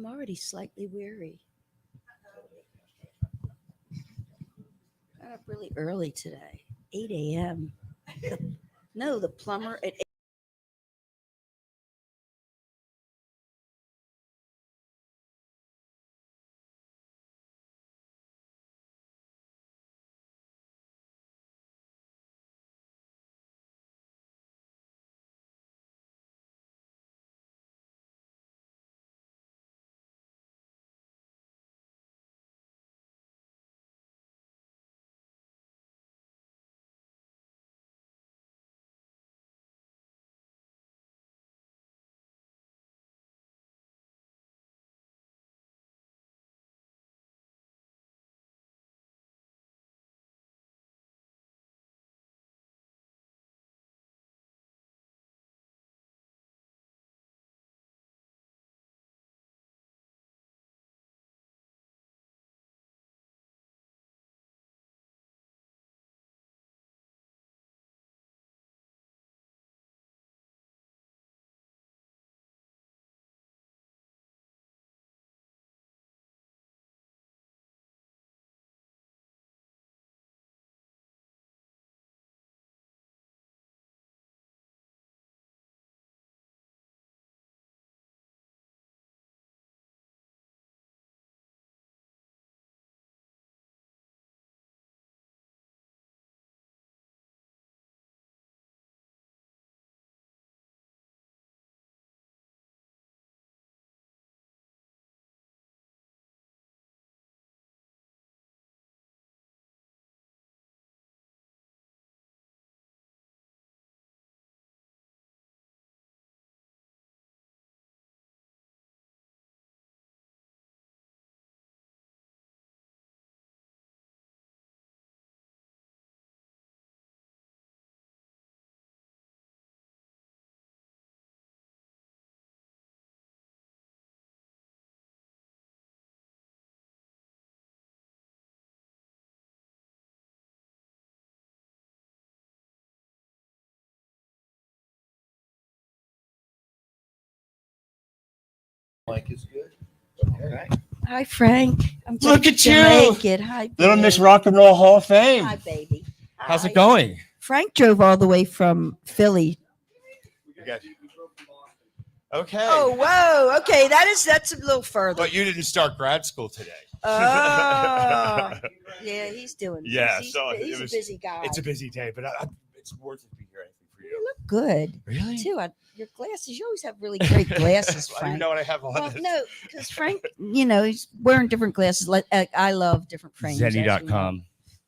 I'm already slightly weary. Got up really early today, 8 a.m. No, the plumber at Mic is good. Okay. Hi, Frank. I'm Look at to you. make it. Hi, Little Miss babe. Rock and Roll Hall of Fame. Hi, baby. How's Hi. it going? Frank drove all the way from Philly. Okay. Oh, whoa. Okay, that's a little further. But you didn't start grad school today. Oh, yeah, he's doing. Yeah, he's, so he's a busy guy. It's a busy day, but it's worth it to be here. I think for You you. look good. Really? Too. Your glasses. You always have really great glasses, I don't Frank. even know what I have on. Well, no, because Frank, he's wearing different glasses. Like I love different frames. Zenny.com.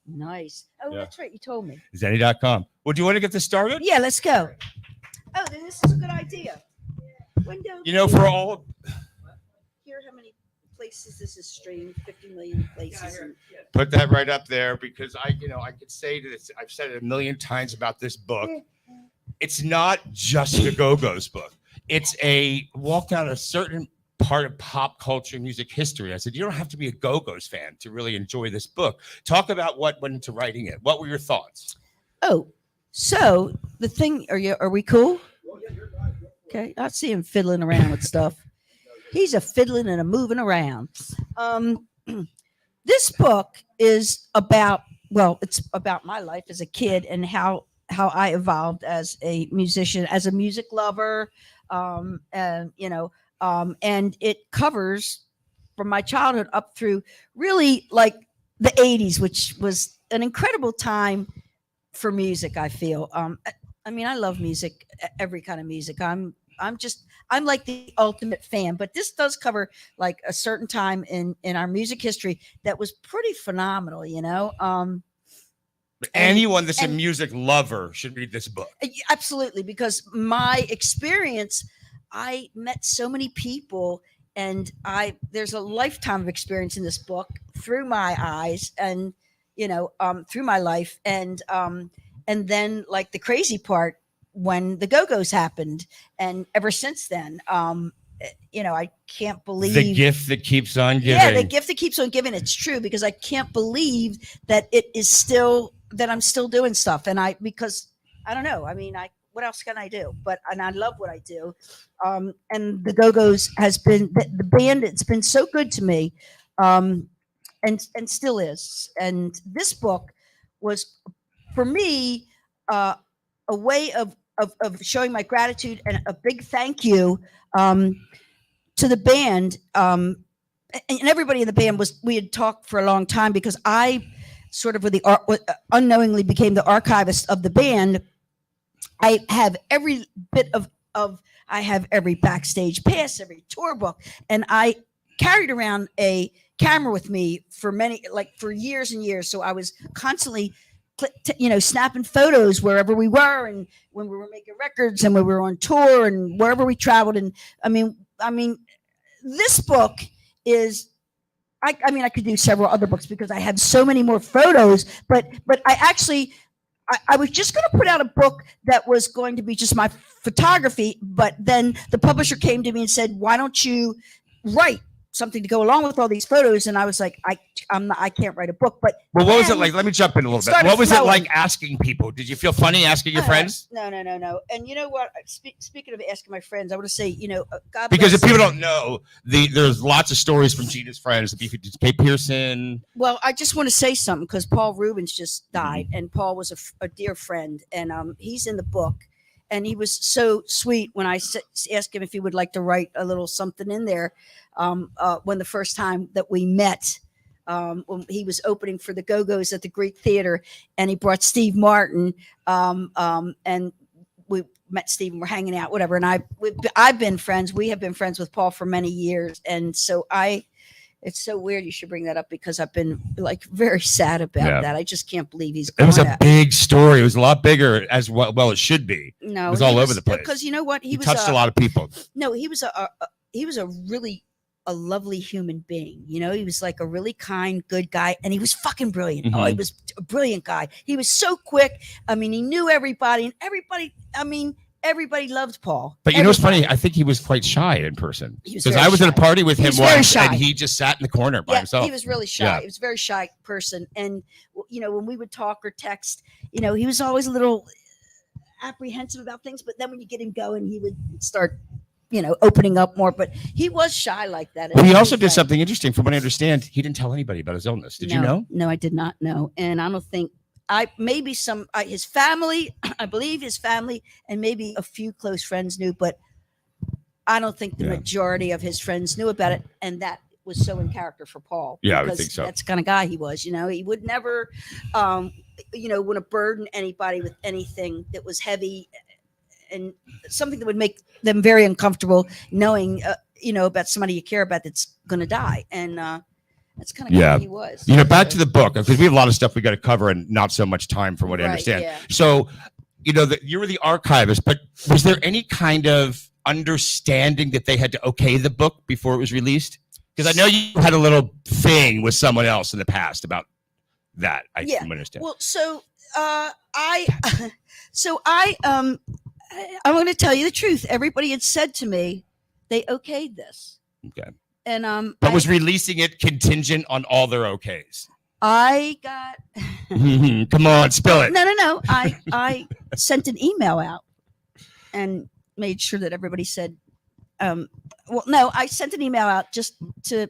Nice. Oh, Yeah. that's right. You told me. Zenny.com. Well, do you want to get this started? Yeah, let's go. Oh, then this is a good idea. Window. For all. Hear how many places this is streamed? 50 million places. Put that right up there because I could say this. I've said it a million times about this book. It's not just a Go-Go's book. It's a walk down a certain part of pop culture, music history. I said, you don't have to be a Go-Go's fan to really enjoy this book. Talk about what went into writing it. What were your thoughts? Oh, so the thing, are we cool? Okay, I see him fiddling around with stuff. He's a fiddling and a moving around. This book is about, it's about my life as a kid and how I evolved as a musician, as a music lover, and it covers from my childhood up through really like the 80s, which was an incredible time for music. I feel. I love music, every kind of music. I'm like the ultimate fan, but this does cover like a certain time in our music history that was pretty phenomenal, Anyone that's a music lover should read this book. Absolutely, because my experience, I met so many people, and there's a lifetime of experience in this book through my eyes, and through my life, and then like the crazy part when the Go-Go's happened, and ever since then, I can't believe the gift that keeps on giving. Yeah, the gift that keeps on giving. It's true, because I can't believe that it is still that I'm still doing stuff, and because I don't know. what else can I do? And I love what I do. And the Go-Go's has been the band. It's been so good to me, and still is. And this book was, for me, a way of showing my gratitude and a big thank you to the band. And everybody in the band we had talked for a long time, because I sort of unknowingly became the archivist of the band. I have every bit of I have every backstage pass, every tour book, and I carried around a camera with me for years and years. So I was constantly, snapping photos wherever we were, and when we were making records, and when we were on tour, and wherever we traveled. And I mean, this book is, I could do several other books because I have so many more photos, but I was just going to put out a book that was going to be just my photography, but then the publisher came to me and said, why don't you write something to go along with all these photos? And I was like, I can't write a book. But well, what was it like? Let me jump in a little bit. What was it like asking people? Did you feel funny asking your friends? No. And you know what? Speaking of asking my friends, I want to say, God bless. Because if people don't know, there's lots of stories from Gina's friends. Kate Pearson. Well, I just want to say something, because Paul Rubens just died, and Paul was a dear friend, and he's in the book. And he was so sweet when I asked him if he would like to write a little something in there. When the first time that we met, when he was opening for the Go-Go's at the Greek Theater, and he brought Steve Martin, and we met Steve and we're hanging out, whatever. And I've been friends. We have been friends with Paul for many years. And so it's so weird you should bring that up, because I've been very sad about that. I just can't believe he's gone. It was a big story. It was a lot bigger as well it should be. No, it was all over the place. Because you know what? He touched a lot of people. No, he was a really lovely human being. He was like a really kind, good guy, and he was fucking brilliant. Mm-hmm. Oh, he was a brilliant guy. He was so quick. I mean, he knew everybody, and everybody loved Paul. But you know what's funny? I think he was quite shy in person, because I was shy. at a party with him once, and he just sat in the corner by himself. He was really shy. Yeah. He was a very shy person. And, when we would talk or text, he was always a little apprehensive about things. But then when you get him going, he would start, opening up more. But he was shy like that. But he also did something interesting. From what I understand, he didn't tell anybody about his illness. Did you know? No, I did not know. And I don't think, maybe his family, I believe his family, and maybe a few close friends knew, but I don't think the majority of his friends knew about it. And that was so in character for Paul. Yeah, I would think so. That's the kind of guy he was. He would never, want to burden anybody with anything that was heavy and something that would make them very uncomfortable, knowing, about somebody you care about that's going to die. And that's kind of how he was. Back to the book, because we have a lot of stuff we got to cover and not so much time from what I understand. Yeah. So, you were the archivist, but was there any kind of understanding that they had to okay the book before it was released? Because I know you had a little thing with someone else in the past about that. I understand. Well, I'm going to tell you the truth. Everybody had said to me, they okayed this. Okay. And but was releasing it contingent on all their okays? I got come on, spill it. No. I sent an email out and made sure that everybody said, I sent an email out just to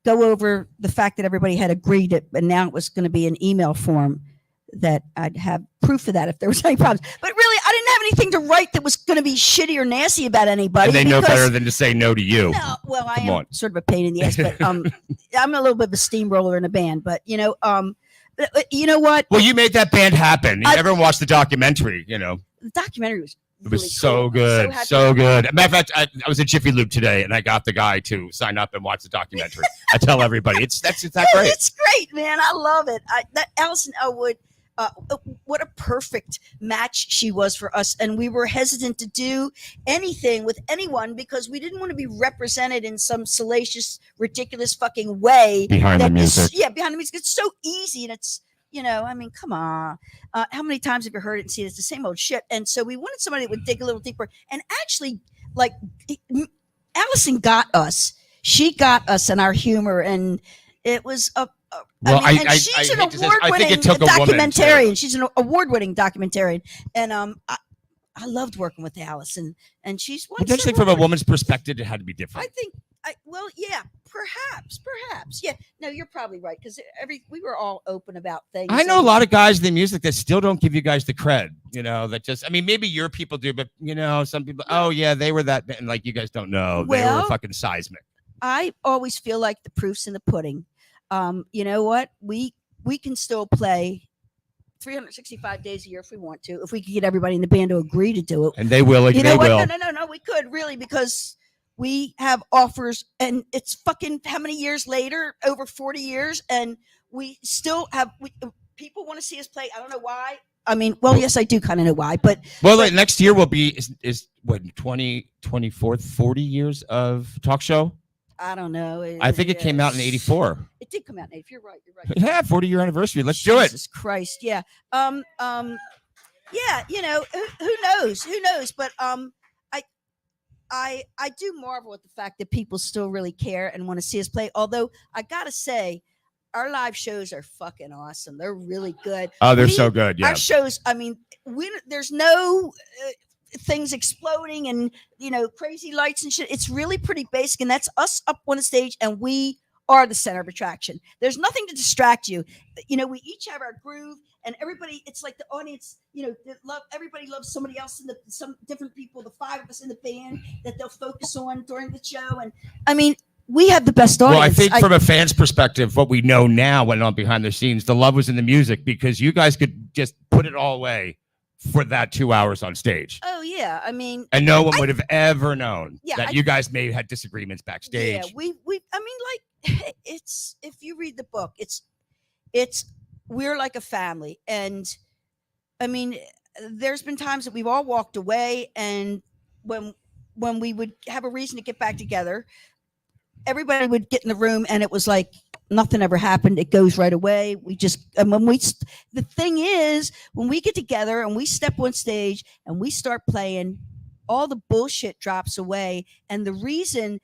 go over the fact that everybody had agreed it, and now it was going to be an email form that I'd have proof of that if there was any problems. But really, I didn't have anything to write that was going to be shitty or nasty about anybody. And they know better than to say no to you. No, well, I am sort of a pain in the ass, but I'm a little bit of a steamroller in a band. But you know what? Well, you made that band happen. Everyone watched the documentary. The documentary was. It was so good, so good. Matter of fact, I was at Jiffy Lube today, and I got the guy to sign up and watch the documentary. I tell everybody, it's that great. It's great, man. I love it. Allison Elwood. What a perfect match she was for us. And we were hesitant to do anything with anyone because we didn't want to be represented in some salacious, ridiculous fucking way. Behind the music. Behind the music. It's so easy. And it's, come on. How many times have you heard it and seen it? It's the same old shit. And so we wanted somebody that would dig a little deeper. And actually, Allison got us. She got us in our humor. And it was she's an award-winning documentarian. She's an award-winning documentarian, and I loved working with Alice, and she's one. Potentially from a woman's perspective, it had to be different. I think. Well, yeah, perhaps, yeah. No, you're probably right because we were all open about things. I know a lot of guys in the music that still don't give you guys the cred. That just, I mean, maybe your people do, but some people, oh yeah, they were that, and like you guys don't know, they were fucking seismic. I always feel like the proof's in the pudding. You know what? We can still play 365 days a year if we want to. If we could get everybody in the band to agree to do it, and they will. Like, they will. No. We could really because we have offers, and it's fucking how many years later? Over 40 years, and we still have. People want to see us play. I don't know why. I mean, well, yes, I do kind of know why, but next year will be is what 2024 40 years of talk show. I don't know. I think it came out in 84. It did come out in 84. You're right. Yeah, 40-year anniversary. Let's do it. Jesus Christ. Yeah. Yeah. Who knows? But I do marvel at the fact that people still really care and want to see us play. Although I gotta say, our live shows are fucking awesome. They're really good. Oh, they're so good. Yeah. Our shows. I mean, there's no. Things exploding and crazy lights and shit. It's really pretty basic, and that's us up on the stage, and we are the center of attraction. There's nothing to distract you. We each have our groove, and everybody. It's like the audience. Everybody loves somebody else some different people. The five of us in the band that they'll focus on during the show, and I mean, we have the best audience. Well, I think from a fan's perspective, what we know now went on behind the scenes. The love was in the music because you guys could just put it all away for that 2 hours on stage. Oh yeah, I mean, and no one would have ever known that you guys may have had disagreements backstage. Yeah, we. I mean, like, it's if you read the book, it's we're like a family, and I mean, there's been times that we've all walked away, and when we would have a reason to get back together, everybody would get in the room, and it was like nothing ever happened. It goes right away. The thing is, when we get together and we step on stage and we start playing, all the bullshit drops away. And the reason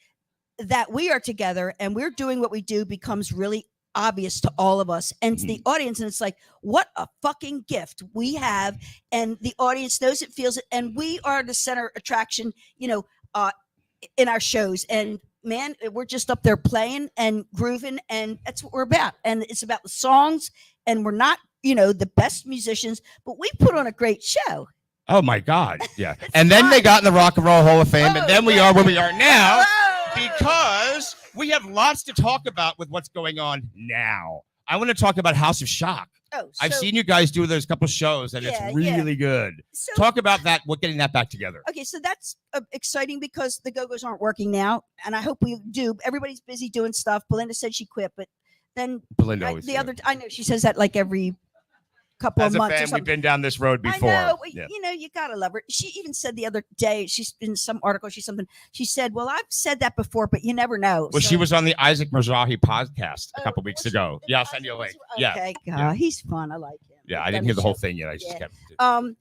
that we are together and we're doing what we do becomes really obvious to all of us and to the audience. And it's like, what a fucking gift we have. And the audience knows it, feels it. And we are the center attraction, in our shows. And man, we're just up there playing and grooving, and that's what we're about. And it's about the songs, and we're not, the best musicians, but we put on a great show. Oh my God. Yeah. And then they got in the Rock and Roll Hall of Fame, and then we are where we are now because we have lots to talk about with what's going on now. I want to talk about House of Shock. I've seen you guys do those couple shows, and it's really good. So, talk about that. We're getting that back together. Okay, so that's exciting because the Go-Go's aren't working now, and I hope we do. Everybody's busy doing stuff. Belinda said she quit, but then Belinda I know she says that like every couple of months. As a fan, we've been down this road before. I know, you gotta love her. She even said the other day, she's in some article, she said, well, I've said that before, but you never know. Well, she was on the Isaac Mizrahi podcast a couple weeks ago. Yeah, I'll send you a link. Okay, he's fun. I like him. Yeah, I didn't hear the whole thing yet. I just kept it.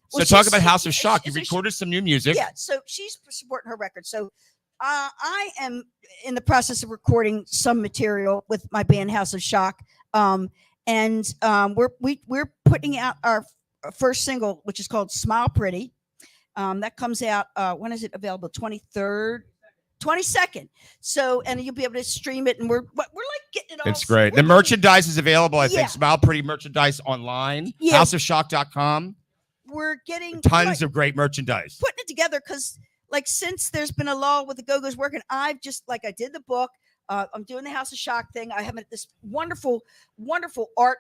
So talk about House of Shock. You recorded some new music. Yeah, so she's supporting her record. So I am in the process of recording some material with my band House of Shock. And we're putting out our first single, which is called Smile Pretty. That comes out, when is it available? 23rd, 22nd. So, and you'll be able to stream it, and we're like getting it all. It's great. The merchandise is available, I think. Smile Pretty merchandise online. Yeah. houseofshock.com. We're getting tons of great merchandise. Putting it together because, like, since there's been a lull with the Go-Go's working, I've just, like, I did the book. I'm doing the House of Shock thing. I have this wonderful, wonderful art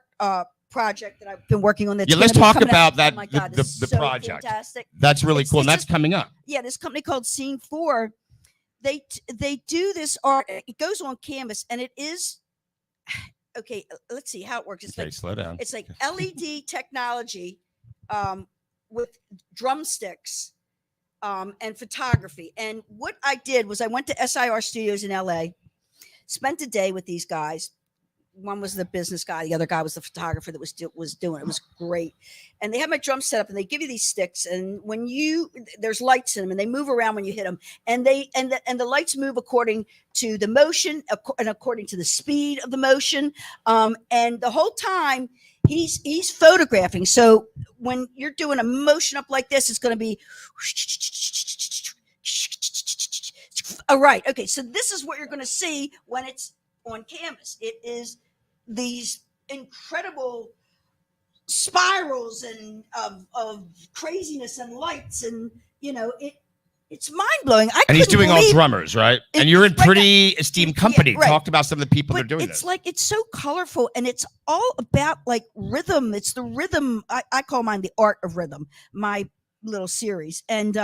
project that I've been working on. That's let's talk about out. that. Oh my God, the so project. Fantastic. That's really cool. And that's coming up. Yeah, this company called Scene 4. They do this art. It goes on canvas, and it is okay. Let's see how it works. It's okay, slow down. It's like LED technology with drumsticks and photography. And what I did was I went to SIR Studios in LA. Spent a day with these guys. One was the business guy. The other guy was the photographer that was doing it. It was great. And they have my drum set up, and they give you these sticks. And when there's lights in them, and they move around when you hit them. And the lights move according to the motion and according to the speed of the motion. And the whole time he's photographing. So when you're doing a motion up like this, it's going to be. All right. Okay. So this is what you're going to see when it's on canvas. It is these incredible spirals and of craziness and lights, and it's mind blowing. And he's doing all drummers, right? And you're in pretty esteemed company. Yeah, right. Talked about some of the people that are doing it's this. like it's so colorful, and it's all about like rhythm. It's the rhythm. I call mine the art of rhythm. My little series, and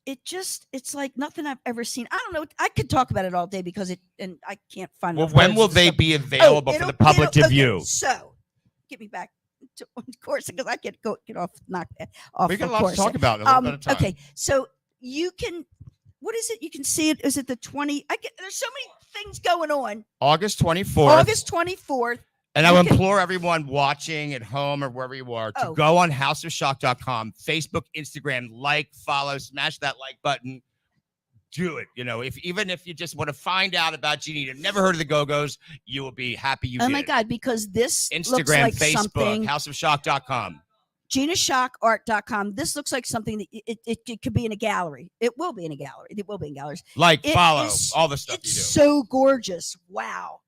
it's like nothing I've ever seen. I don't know. I could talk about it all day because and I can't find. Well, when will they be available for the public to view? So, get me back to course because I can't get off, knock that off. We got a lot course. to talk about. In a little bit of time. Okay, so you can. What is it? You can see it. Is it the 20? There's so many things going on. August 24th. August 24th. And I would implore everyone watching at home or wherever you are to go on houseofshock.com, Facebook, Instagram, like, follow, smash that like button. Do it. Even if you just want to find out about Gina, you've never heard of the Go-Go's, you will be happy you did. Oh my God, because this Instagram, looks like Facebook, something. houseofshock.com. GinaSchockArt.com. This looks like something that it could be in a gallery. It will be in a gallery. It will be in galleries. Like, follow, all the stuff you do. It's so gorgeous. Wow.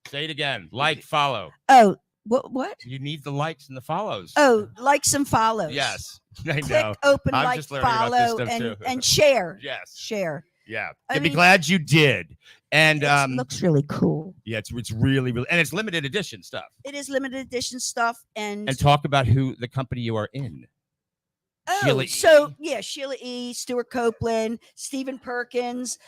Say it again. Like, follow. Oh, what? You need the likes and the follows. Oh, likes and follows. Yes. I Click, know. open, I'm like, just learning about follow, this stuff too. and share. Yes. Share. Yeah. I'd be glad you did. And it looks really cool. Yeah, it's really, really, and it's limited edition stuff. It is limited edition stuff. And talk about who the company you are in. Sheila E., Stuart Copeland, Stephen Perkins,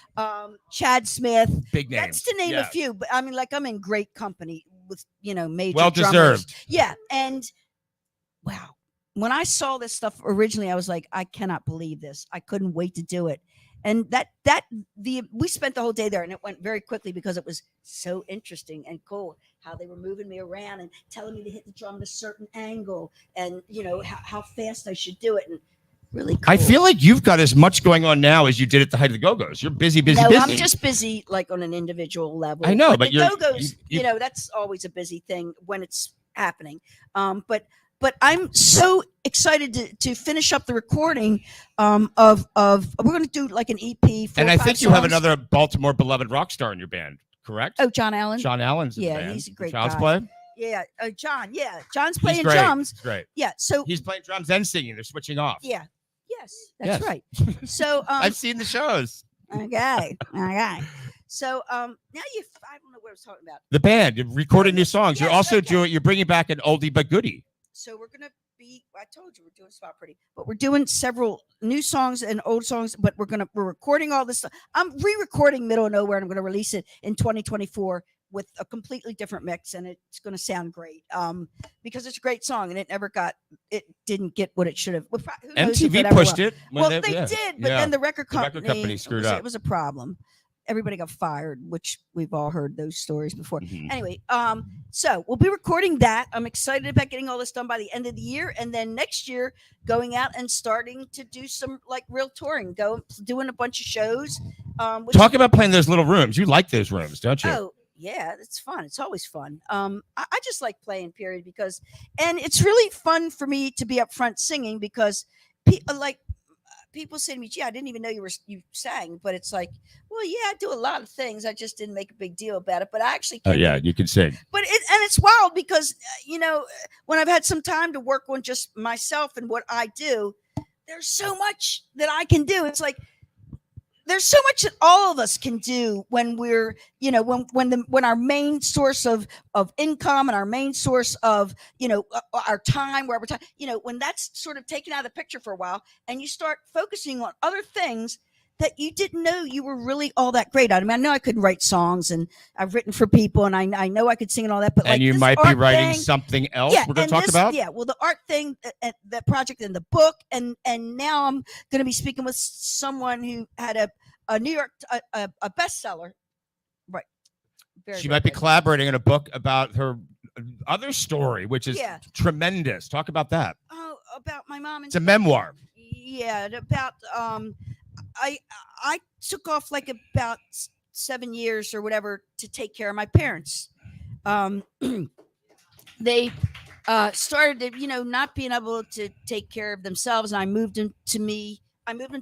Chad Smith. Big names. That's to name a few. But I mean, like, I'm in great company with, major well drummers. Deserved. Yeah. And wow. When I saw this stuff originally, I was like, I cannot believe this. I couldn't wait to do it. And we spent the whole day there, and it went very quickly because it was so interesting and cool how they were moving me around and telling me to hit the drum at a certain angle, and how fast I should do it, and really cool. I feel like you've got as much going on now as you did at the height of the Go-Go's. You're busy. No, I'm just busy like on an individual level. I know, but the Go-Go's, that's always a busy thing when it's happening. But I'm so excited to finish up the recording of we're going to do like an EP. And I think you have another Baltimore beloved rock star in your band, correct? Oh, John Allen. John Allen's in the yeah, band. he's a great Child's guy. Play. Yeah, John. Yeah, John's playing great. drums. He's great. Yeah, so he's playing drums and singing. They're switching off. Yeah, yes, that's right. So I've seen the shows. Okay. So now I don't know what I was talking about. The band, you're recording new songs. You're also you're bringing back an oldie but goodie. So we're gonna I told you we're doing Spot Pretty, but we're doing several new songs and old songs. But we're recording all this stuff. I'm re-recording Middle of Nowhere, and I'm gonna release it in 2024 with a completely different mix, and it's gonna sound great. Because it's a great song, and it didn't get what it should have. MTV pushed it. Well, they did, but then the record company screwed up. It was a problem. Everybody got fired, which we've all heard those stories before. Mm-hmm. Anyway, so we'll be recording that. I'm excited about getting all this done by the end of the year, and then next year going out and starting to do some like real touring, doing a bunch of shows. Talk about playing those little rooms. You like those rooms, don't you? Oh yeah, it's fun. It's always fun. I just like playing, period, and it's really fun for me to be up front singing because people say to me, "Gee, I didn't even know you sang," but it's like, well, yeah, I do a lot of things. I just didn't make a big deal about it, but I actually can. Oh yeah, you can sing. But it's wild because when I've had some time to work on just myself and what I do, there's so much that I can do. It's like there's so much that all of us can do when we're, when our main source of income and our main source of, our time, wherever time, when that's sort of taken out of the picture for a while, and you start focusing on other things that you didn't know you were really all that great at. I mean, I know I could write songs, and I've written for people, and I know I could sing and all that, but and you might be writing something else we're going to talk about. Yeah, well, the art thing, that project and the book, and now I'm going to be speaking with someone who had a New York a bestseller, right? She might be collaborating in a book about her other story, which is tremendous. Talk about that. Oh, about my mom. It's a memoir. Yeah, about I took off like about 7 years or whatever to take care of my parents. they started to, not being able to take care of themselves. And I moved into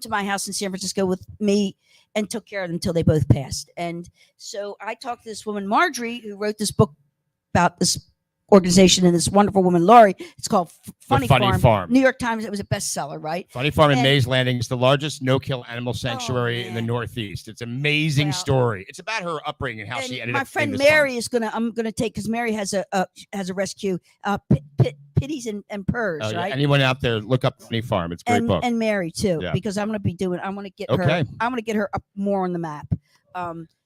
my house in San Francisco with me and took care of them until they both passed. And so I talked to this woman, Marjorie, who wrote this book about this organization and this wonderful woman, Laurie. It's called Funny Farm. New York Times. It was a bestseller, right? Funny Farm in Mays Landing is the largest no-kill animal sanctuary in the Northeast. It's an amazing story. It's about her upbringing and how she ended up. My friend Mary I'm gonna take, because Mary has a rescue, Pitties and Purrs, right? Anyone out there, look up Funny Farm. It's a great book. And Mary too, because I want to get her. I want to get her up more on the map.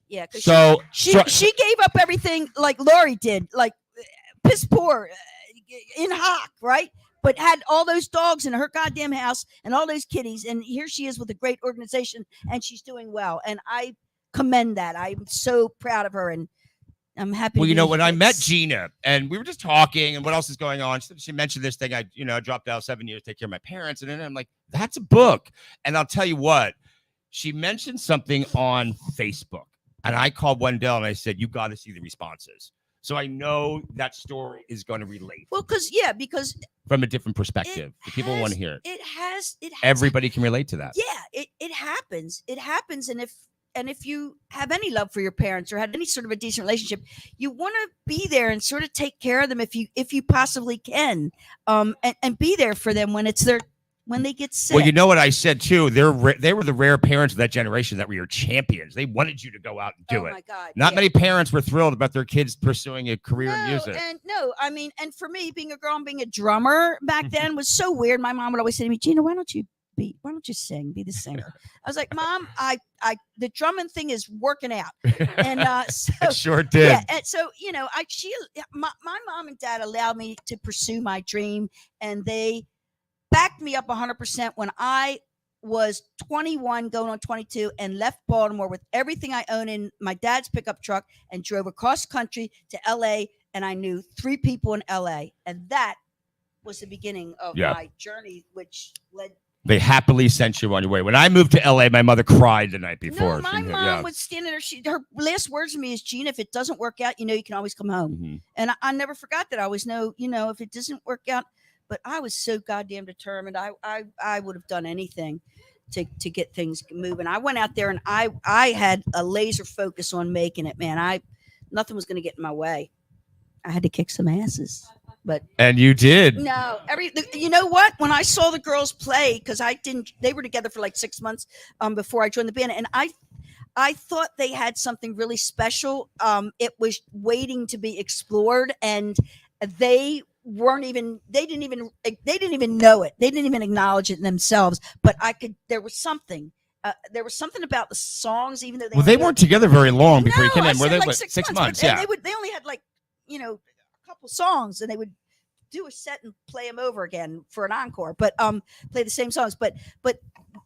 Yeah. So she gave up everything like Laurie did, like piss poor, in hock, right? But had all those dogs in her goddamn house and all those kitties, and here she is with a great organization, and she's doing well. And I commend that. I'm so proud of her, and I'm happy. Well, when I met Gina and we were just talking, and what else is going on? She mentioned this thing. I dropped out 7 years to take care of my parents, and then I'm like, that's a book. And I'll tell you what, she mentioned something on Facebook, and I called Wendell and I said, you got to see the responses. So I know that story is going to relate. Well, because from a different perspective, people want to hear it. It has. Everybody can relate to that. Yeah, it happens. It happens, and if you have any love for your parents or had any sort of a decent relationship, you want to be there and sort of take care of them if you possibly can, and be there for them when they get sick. Well, you know what I said too. They were the rare parents of that generation that were your champions. They wanted you to go out and do it. Oh my God! Not many parents were thrilled about their kids pursuing a career in music. And for me, being a girl and being a drummer back then was so weird. My mom would always say to me, Gina, why don't you sing? Be the singer. I was like, Mom, the drumming thing is working out, and so it sure did. Yeah, and so my mom and dad allowed me to pursue my dream, and they backed me up 100% when I was 21 going on 22 and left Baltimore with everything I own in my dad's pickup truck and drove across country to LA, and I knew 3 people in LA, and that was the beginning of my journey, which led. They happily sent you on your way. When I moved to LA, my mother cried the night before. No, my mom was standing there. Her last words to me is, Gina, if it doesn't work out, you can always come home. Mm-hmm. And I never forgot that. I always know, if it doesn't work out. But I was so goddamn determined. I would have done anything to get things moving. I went out there and I had a laser focus on making it, man. Nothing was going to get in my way. I had to kick some asses. And you did. No, you know what? When I saw the girls play, because they were together for like 6 months before I joined the band, and I thought they had something really special. It was waiting to be explored, and they didn't even know it. They didn't even acknowledge it themselves. But there was something. There was something about the songs, even though they weren't together very long before you came in. Were they like 6 months? Yeah. They only had a couple songs, and they would do a set and play them over again for an encore, but play the same songs. But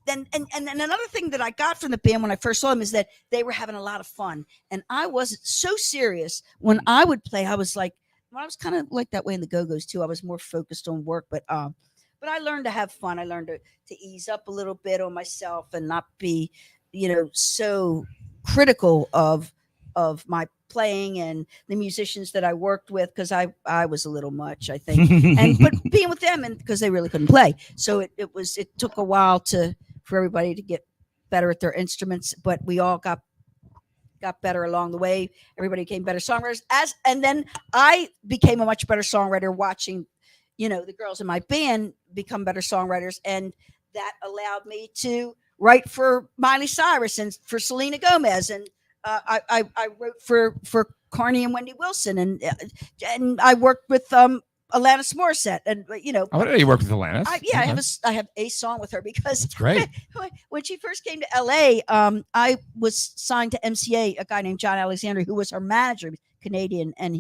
then and another thing that I got from the band when I first saw them is that they were having a lot of fun, and I wasn't so serious when I would play. I was like, I was kind of like that way in the Go-Go's too. I was more focused on work, but I learned to have fun. I learned to ease up a little bit on myself and not be, so critical of my playing and the musicians that I worked with, because I was a little much, I think, but being with them, and because they really couldn't play, so it took a while for everybody to get better at their instruments, but we all got better along the way. Everybody became better songwriters, and then I became a much better songwriter watching, the girls in my band become better songwriters, and that allowed me to write for Miley Cyrus and for Selena Gomez, and I wrote for Carney and Wendy Wilson, and I worked with Alanis Morissette, and I didn't know you worked with Alanis. I have a song with her, because that's great. When she first came to LA, I was signed to MCA, a guy named John Alexander, who was her manager, Canadian, but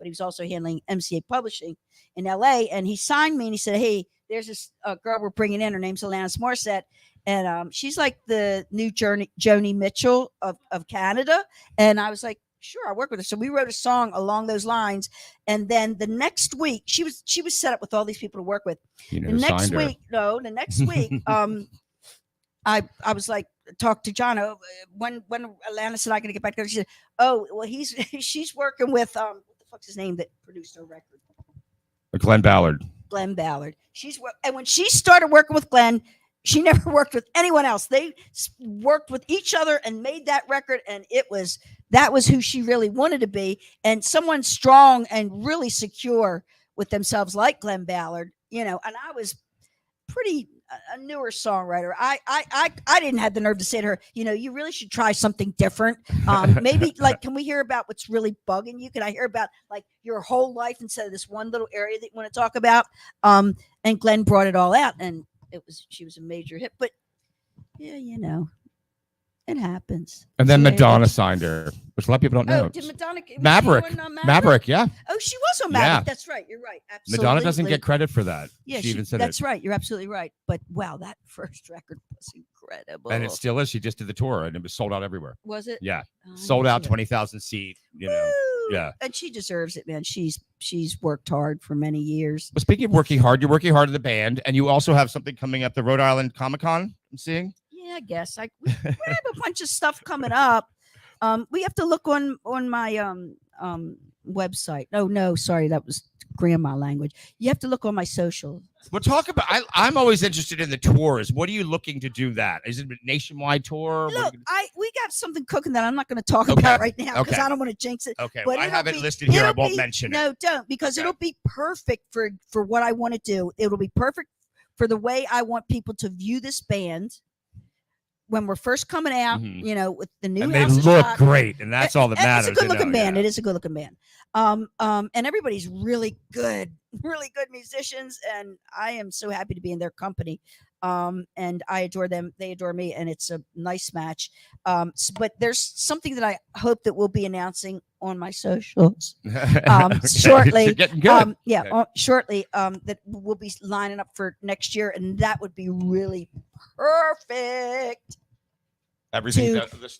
he was also handling MCA publishing in LA, and he signed me, and he said, hey, there's this girl we're bringing in, her name's Alanis Morissette, and she's like the new Joni Mitchell of Canada. And I was like, sure, I'll work with her. So we wrote a song along those lines. And then the next week, she was set up with all these people to work with. The next week, I was like, talk to John. When Alanis and I going to get back together? She said, oh, well, she's working with what the fuck's his name that produced her record? Glenn Ballard. Glenn Ballard. And when she started working with Glenn, she never worked with anyone else. They worked with each other and made that record, and that was who she really wanted to be, and someone strong and really secure with themselves like Glenn Ballard, and I was pretty a newer songwriter. I didn't have the nerve to say to her, you really should try something different. Maybe like, can we hear about what's really bugging you? Can I hear about like your whole life instead of this one little area that you want to talk about? And Glenn brought it all out, and she was a major hit. But yeah, it happens. And then Madonna signed her, which a lot of people don't know. Oh, did Madonna? Maverick. Maverick, yeah. Oh, she was on Maverick. Yeah. That's right. You're right. Absolutely. Madonna doesn't get credit for that. Yeah, she even said that's right. You're absolutely right. But wow, that first record was incredible. And it still is. She just did the tour, and it was sold out everywhere. Was it? Yeah, sold out, 20,000 seat. Yeah. And she deserves it, man. She's worked hard for many years. But speaking of working hard, you're working hard in the band, and you also have something coming up, the Rhode Island Comic Con. I'm seeing. Yeah, I guess we have a bunch of stuff coming up. We have to look on my website. Oh no, sorry, that was grandma language. You have to look on my social. We'll talk about. I'm always interested in the tours. What are you looking to do? That is it a nationwide tour? Look, we got something cooking that I'm not going to talk about right now because I don't want to jinx it. Okay, but I have it listed here. I won't mention it. No, don't, because it'll be perfect for what I want to do. It'll be perfect for the way I want people to view this band. When we're first coming out, with the new, and they look great, and that's all that matters. It's a good-looking band. Yeah. It is a good-looking band. And everybody's really good musicians, and I am so happy to be in their company. And I adore them; they adore me, and it's a nice match. But there's something that I hope that we'll be announcing on my socials shortly. Getting good. Shortly. That we'll be lining up for next year, and that would be really perfect. Everything to show,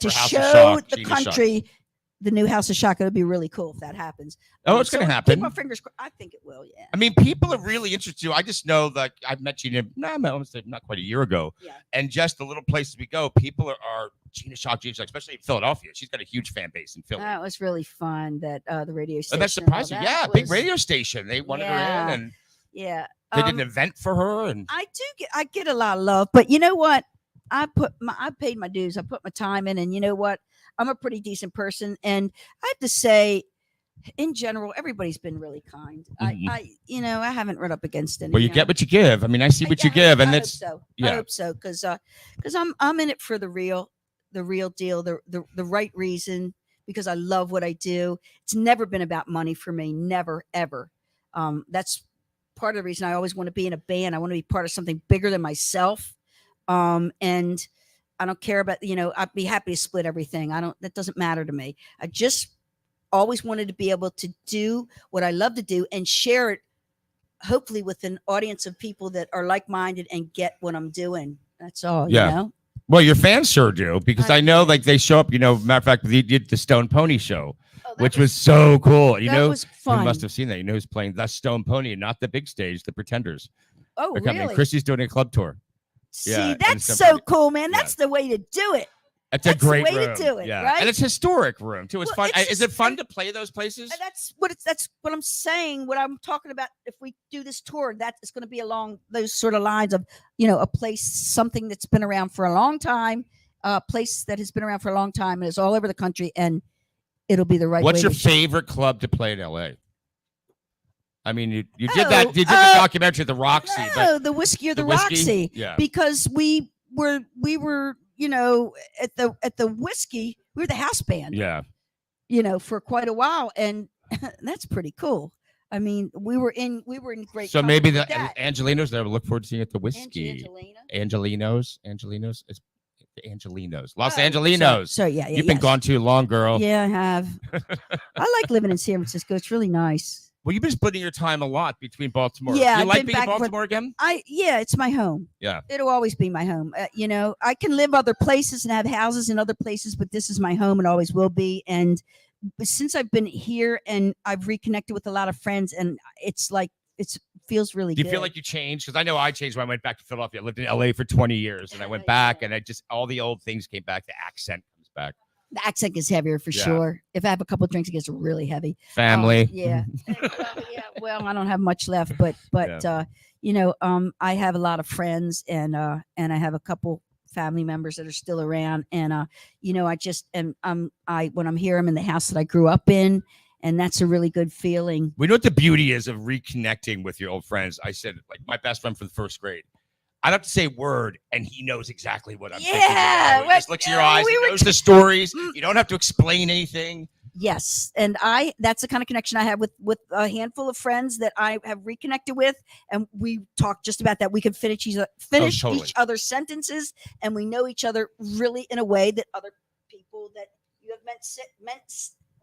to show the Gina country Schock. The new House of Shock. It would be really cool if that happens. Oh, it's going to happen. Keep my fingers crossed. I think it will. Yeah. I mean, people are really interested. I just know that I've met Gina. Not quite a year ago. Yeah. And just the little places we go, people are Gina Schock, especially in Philadelphia. She's got a huge fan base in Philly. That was really fun. That the radio station. And that's surprising. Yeah, big radio station. They wanted her in, and they did an event for her. And I get a lot of love, but you know what? I paid my dues. I put my time in, and you know what? I'm a pretty decent person, and I have to say, in general, everybody's been really kind. Mm-hmm. I haven't run up against anyone. Well, you get what you give. I mean, I see what you give, and that's so. Yeah. I hope so, because I'm in it for the real deal, the right reason, because I love what I do. It's never been about money for me, never ever. That's part of the reason I always want to be in a band. I want to be part of something bigger than myself. And I don't care about, I'd be happy to split everything. That doesn't matter to me. I just always wanted to be able to do what I love to do and share it, hopefully with an audience of people that are like-minded and get what I'm doing. That's all, Well, your fans sure do, because I know like they show up, matter of fact, they did the Stone Pony show, which was so cool. That was fun. You must have seen that. You know who's playing the Stone Pony and not the big stage, the Pretenders. Oh, really? Chrissy's doing a club tour. See, that's so cool, man. That's the way to do it. That's a great way room. to do it, right? And it's historic room too. It's fun. Is it fun to play those places? That's what I'm saying. What I'm talking about. If we do this tour, that is going to be along those sort of lines of, a place, something that's been around for a long time, a place that has been around for a long time and is all over the country, and it'll be the right. What's way your favorite club to play in LA? I mean, you did that. You did the documentary at the Roxy. The Whiskey or the Roxy. Yeah. Because we were, at the Whiskey, we were the house band. Yeah. For quite a while, and that's pretty cool. I mean, we were in great. So maybe the Angelinos that I look forward to seeing at the Whiskey. Angelinos. It's the Angelinos. Los Angelinos. So yeah. You've been gone too long, girl. Yeah, I have. I like living in San Francisco. It's really nice. Well, you've been splitting your time a lot between Baltimore. Yeah, you like being in Baltimore again? It's my home. Yeah, it'll always be my home. I can live other places and have houses in other places, but this is my home and always will be. And since I've been here and I've reconnected with a lot of friends, and it's like it feels really good. Do you feel like you changed? Because I know I changed when I went back to Philadelphia. I lived in LA for 20 years, and I went back, and all the old things came back. The accent comes back. The accent gets heavier for sure. If I have a couple of drinks, it gets really heavy. Family. Yeah. Well, I don't have much left, but I have a lot of friends, and I have a couple family members that are still around, and I just am I when I'm here, I'm in the house that I grew up in, and that's a really good feeling. We know what the beauty is of reconnecting with your old friends. I said, like, my best friend from the first grade. I don't have to say a word, and he knows exactly what I'm thinking. He just looks in your eyes. He knows the stories. You don't have to explain anything. Yes, and that's the kind of connection I have with a handful of friends that I have reconnected with, and we talk just about that. We can finish each other's sentences, and we know each other really in a way that other people that you have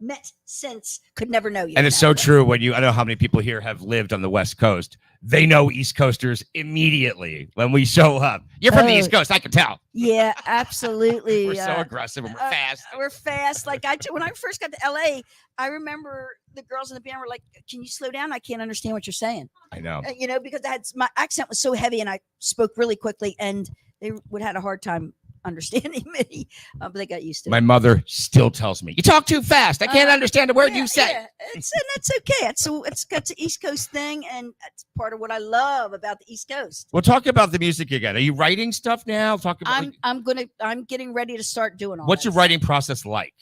met since could never know you. And it's so true when I don't know how many people here have lived on the West Coast. They know East Coasters immediately when we show up. You're from the East Coast, I can tell. Yeah, absolutely. We're so aggressive and we're fast. We're fast. Like when I first got to LA, I remember the girls in the band were like, "Can you slow down? I can't understand what you're saying." I know. Because my accent was so heavy and I spoke really quickly, and they would have a hard time understanding me, but they got used to it. My mother still tells me, "You talk too fast. I can't understand a word you say." Yeah. That's okay. It's an East Coast thing, and that's part of what I love about the East Coast. We'll talk about the music again. Are you writing stuff now? I'm getting ready to start doing all. What's your writing process like?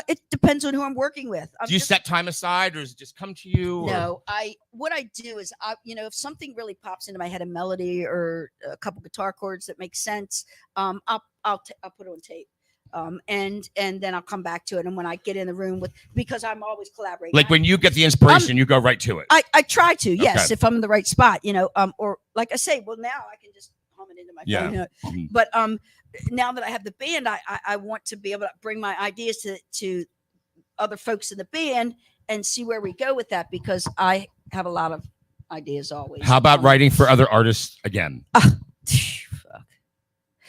It depends on who I'm working with. Do you set time aside, or does it just come to you? No, what I do is if something really pops into my head, a melody or a couple guitar chords that make sense, I'll put it on tape. And then I'll come back to it. And when I get in the room because I'm always collaborating. Like when you get the inspiration, you go right to it. I try to, yes, if I'm in the right spot, or like I say, well, now I can just hum it into my phone. But now that I have the band, I want to be able to bring my ideas to other folks in the band and see where we go with that, because I have a lot of ideas always. How about writing for other artists again?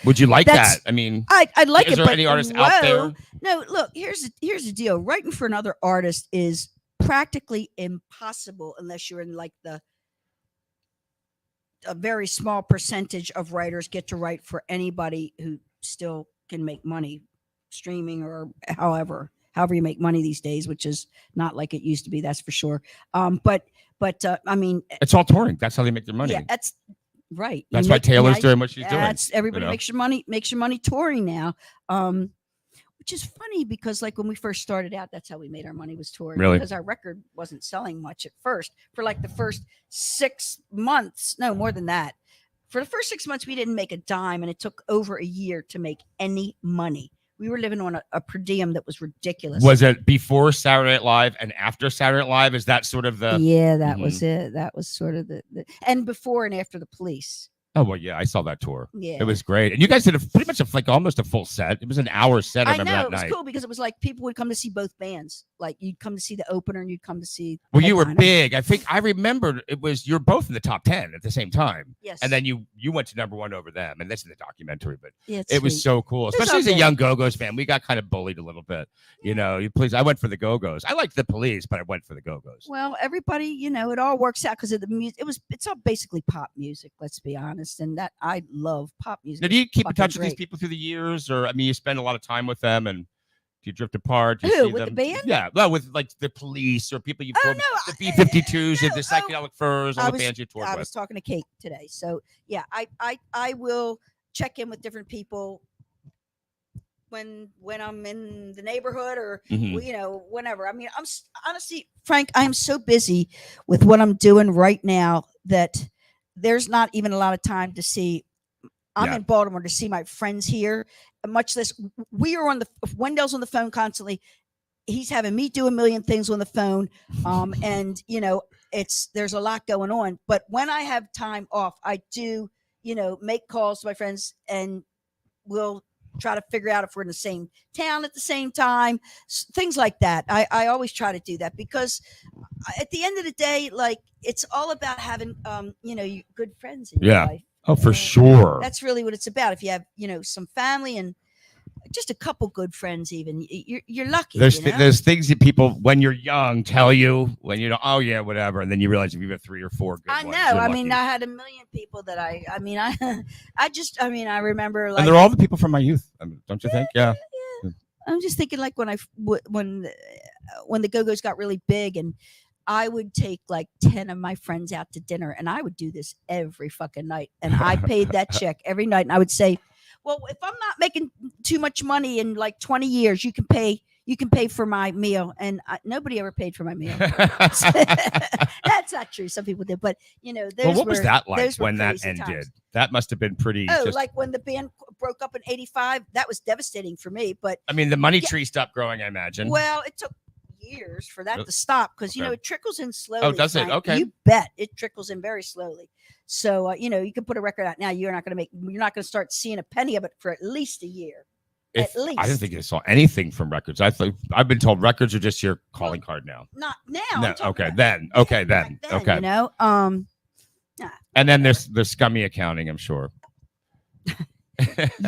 Would you like that? I mean, I'd like it. Is there any artists out there? No, look, here's the deal. Writing for another artist is practically impossible unless you're in like a very small percentage of writers get to write for anybody who still can make money streaming or however you make money these days, which is not like it used to be, that's for sure. But I mean, it's all touring. That's how they make their money. Yeah, that's right. That's why Taylor's doing what she's doing. That's everybody makes your money touring now. Which is funny because like when we first started out, that's how we made our money, was touring. Really? Because our record wasn't selling much at first. For like the first 6 months, no more than that. For the first 6 months, we didn't make a dime, and it took over a year to make any money. We were living on a per diem that was ridiculous. Was it before Saturday Night Live and after Saturday Night Live? Is that sort of the... Yeah, that was it. That was sort of the... And before and after the Police. Oh, well, yeah, I saw that tour. Yeah. It was great. And you guys did pretty much almost a full set. It was an hour set. I remember that night. It was cool because it was like people would come to see both bands. Like you'd come to see the opener and you'd come to see... Well, you were big. I think I remembered you're both in the top 10 at the same time. Yes. And then you went to number 1 over them. And that's in the documentary, but it was so cool. Especially as a young Go-Go's fan. We got kind of bullied a little bit. I went for the Go-Go's. I liked the Police, but I went for the Go-Go's. Well, everybody, it all works out because of the music. It's all basically pop music, let's be honest. And that I love pop music. Now, do you keep in touch with these people through the years, or you spend a lot of time with them, and do you drift apart? Do you see with them? The band? Yeah, well, with like the Police or people you've formed, the B-52s and the Psychedelic Furs, all the bands you toured with. I was talking to Kate today, so yeah, I will check in with different people when I'm in the neighborhood or whenever. I mean, I'm honestly, Frank, I am so busy with what I'm doing right now that there's not even a lot of time to see. I'm in Baltimore to see my friends here, much less we are Wendell's on the phone constantly. He's having me do a million things on the phone. And there's a lot going on, but when I have time off, I do, make calls to my friends and we'll try to figure out if we're in the same town at the same time, things like that. I always try to do that because at the end of the day, like it's all about having, good friends in your life. Oh, for sure. That's really what it's about. If you have, some family and just a couple good friends, even you're lucky. There's things that people, when you're young, tell you when you know, oh yeah, whatever, and then you realize if you have 3 or 4 good ones. I know. I mean, I had a million people that I remember. Like, and they're all the people from my youth, don't you think? Yeah. I'm just thinking like when the Go-Go's got really big and I would take like 10 of my friends out to dinner, and I would do this every fucking night. And I paid that check every night. And I would say, well, if I'm not making too much money in like 20 years, you can pay for my meal. And nobody ever paid for my meal. That's not true. Some people did, but those what was that like those were when that crazy ended? times. That must have been pretty. Like when the band broke up in '85, that was devastating for me. But I mean, the money tree stopped growing, I imagine. Well, it took years for that to stop because it trickles in slowly. Oh, does it? Okay, you bet it trickles in very slowly. So you can put a record out now. You're not going to start seeing a penny of it for at least a year. At least. I didn't think I saw anything from records. I've been told records are just your calling card now. Not now. No, okay, then. Okay. And then there's scummy accounting, I'm sure.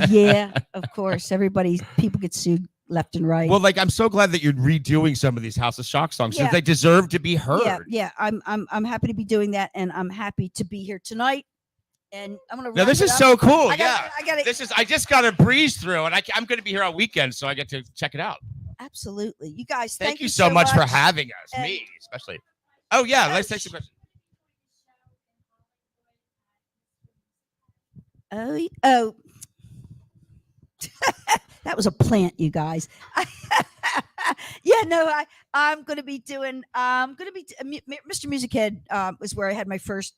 Yeah, of course. People get sued left and right. Well, I'm so glad that you're redoing some of these House of Shock songs because they deserve to be heard. Yeah. I'm happy to be doing that, and I'm happy to be here tonight. And I'm gonna. Now this is so cool. I just got to breeze through, and I'm going to be here on weekends, so I get to check it out. Absolutely, you guys. Thank you so much for having us. And me especially. Oh yeah, let's take some questions. Oh. That was a plant, you guys. I'm going to be doing. Mr. Music Head was where I had my first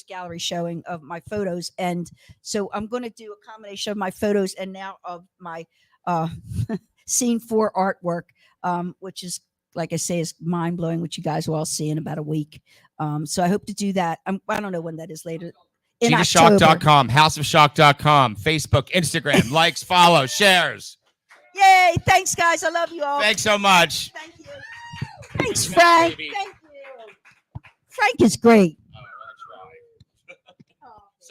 gallery showing of my photos, and so I'm going to do a combination of my photos and now of my scene 4 artwork, which is, like I say, is mind blowing, which you guys will all see in about a week. So I hope to do that. I don't know when that is later. GinaSchock.com, houseofshock.com, Facebook, Instagram, likes, follow, shares. Yay! Thanks, guys. I love you all. Thanks so much. Thank you. Thanks, Frank. Thank you. Frank is great.